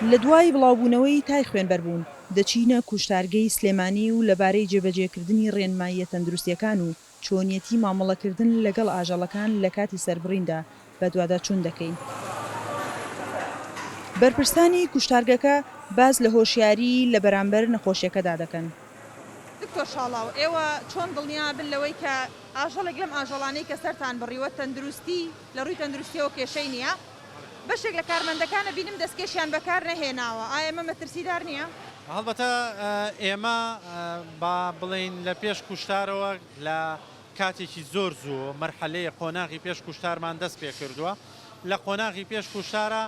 لە دوای بڵاوبوونەوەی تای خوێنبەر بوون دەچینە کوشتارگەی سلێمانی و لەبارەی جێبەجێکردنی ڕێنماییە تەندروستیەکان و چۆنیەتی مامەڵەکردن لەگەڵ ئاژەڵەکان لە کاتی سەربڕیندا بە دوواداچوون دەکەین. بەرپرسانی کوشتارگەکە باز لە هۆشیاری لە بەرامبەر نەخۆشیەکەدا دەکەن. دکتۆر شاڵاو ئێوە چۆن دڵنیا بن لەوەی کە ئاژەڵێک لەم ئاژەڵانەی کە سەرتان بڕیوە تەندروستی لە ڕووی تەندروستیەوە کێشەی نییە؟ بەشێک لە کارمەندەکانە بینم دەستکێشیان بەکار نەهێناوە، ئایا ئەمە مەترسیدار نییە؟ هەڵبەتە ئێمە با بڵین لە پێش کوشتارەوە لە کاتێکی زۆر زوو مەرحەلەیە قۆناغی پێش کوشتارمان دەست پێ کردووە لە قۆناغی پێش کوشتارە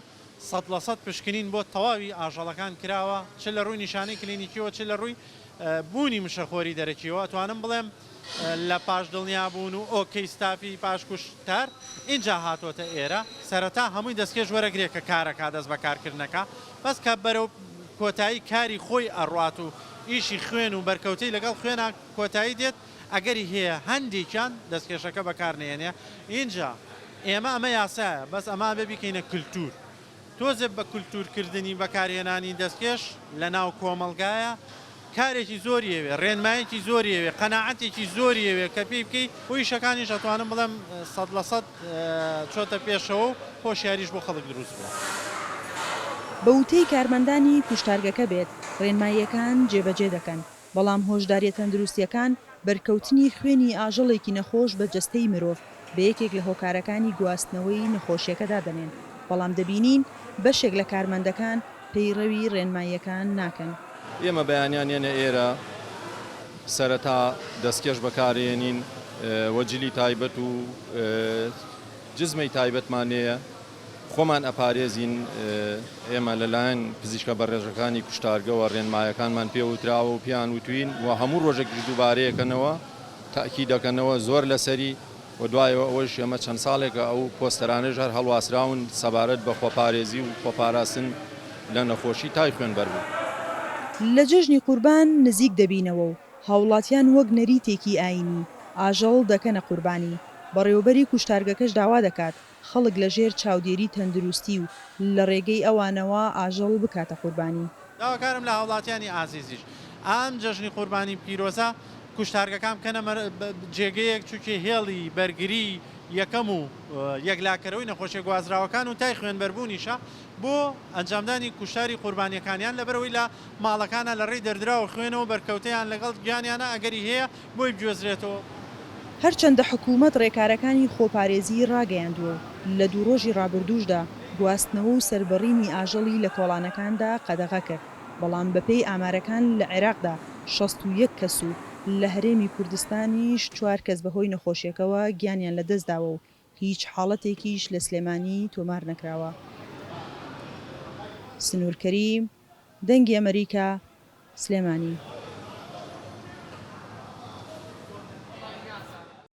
100% پشکنین بۆ تەواوی ئاژەڵەکان کراوە چ لە ڕووی نیشانەی کلینیکیەوە چ لە ڕووی بوونی مشەخۆری دەرەکیەوە توانم بڵێم لە پاش دڵنیابوون و ئۆکەی ستافی پاش کوشتار اینجا هاتوۆتە ئێرە سەرەتا هەمووی دەستکێش وەرەگرێ کە کارەکە دەست بەکارکردنەکە بەس کە بەرەو کۆتایی کاری خۆی ئەڕات و ئیشی خوێن و بەرکەوتەی لەگەڵ خوێنە کۆتایی دێت ئەگەری هەیە هەندێکیان دەستکێشەکە بەکارنێنێ اینجا ئێمە ئەمە یاسایە بەس ئەما ببیکەینە کللتور تۆزێ بە کولتورکردنی بەکارهێنانی دەستکێش لە ناو کۆمەلگایە کارێکی زۆریەوێ ڕێنمایەکی زۆریەوێ قەناعەتێکی زۆریەوێ کە پێی بکەی بۆی شەکانیش ئەتوانم بڵێم 100% چۆتە پێشەوە و خۆشیاریش بۆ خەڵک دروست بووە. بە وتەی کارمەندانی کوشتارگەکە بێت ڕێنماییەکان جێبەجێ دەکەن بەڵام هۆشداریە تەندروستیەکان بەرکەوتنی خوێنی ئاژەڵێکی نەخۆش بە جەستەی مرۆڤ بە یەکێک لە هۆکارەکانی گواستنەوەی نەخۆشیەکەدا دەنێن بەڵام دەبینین بەشێک لە کارمەندەکان پەیڕەوی ڕێنماییەکان ناکەن. ئێمە بەیانیانێنە ئێرە سەرەتا دەستکێش بەکارێنین وەجلی تایبەت و جزمەی تایبەتمانەیە خۆمان ئەپارێزین ئێمە لەلایەن پزیشکە بەڕێژەکانی کوشتارگەوە ڕێنمایەکانمان پێوتراوە و پیان وتوین و هەموو ڕۆژێک دووبارەیەکەنەوە تاکی دەکەنەوە زۆر لەسەری و دوایەوە ئەوەش ئێمە چەند ساڵێکە ئەو پۆستەرانەش هەر هەڵواسراون سەبارەت بە خۆپارێزی و خۆپاراستن لە نەخۆشی تای خوێنبەر بوو. لە جژنی قوربان نزیک دەبینەوە و هاوڵاتیان وەک نەریتێکی ئاینی ئاژەڵ دەکەنە قوربانی بەڕێوەبەری کوشتارگەکەش داوا دەکات خەڵک لە ژێر چاودێری تەندروستی و لە ڕێگەی ئەوانەوە ئاژەڵ بکاتە قوربانی. داواکارم لە هاوڵاتیانی ئازیزیش ئەم جژنی قوربانی پیرۆزە کوشتارگەکان بکەنە جێگەیەک چووکێ هێڵی بەرگری یەکەم و یەکلاکەرەوەی نەخۆشیە گوازراوەکان و تای خوێنبەربوونیشە بۆ ئەنجامدانی کوشتاری قوربانیەکانیان لەبەرەوەی لە ماڵەکانە لە ڕێی دەردراوە خوێنەوە بەرکەوتیان لەگەڵ گیانیانە ئەگەری هەیە بۆی بگوێزرێتەوە. هەرچەندە حکوومەت ڕێکارەکانی خۆپارێزی ڕاگەیاندووە لە دوو ڕۆژی ڕابردووشدا گواستنەوە و سەربەڕینی ئاژەڵی لە کۆڵانەکاندا قەدەغە کرد بەڵام بەپێی ئامارەکان لە عێراقدا 61 کەس و لە هەرێمی کوردستانیش 4 کەس بەهۆی نەخۆشیەکەوە گیانیان لەدەستداوە و هیچ حاڵەتێکیش لە سلێمانی تۆمار نەکراوە. سنوور کەریم، دەنگی ئەمریکا، سلێمانی.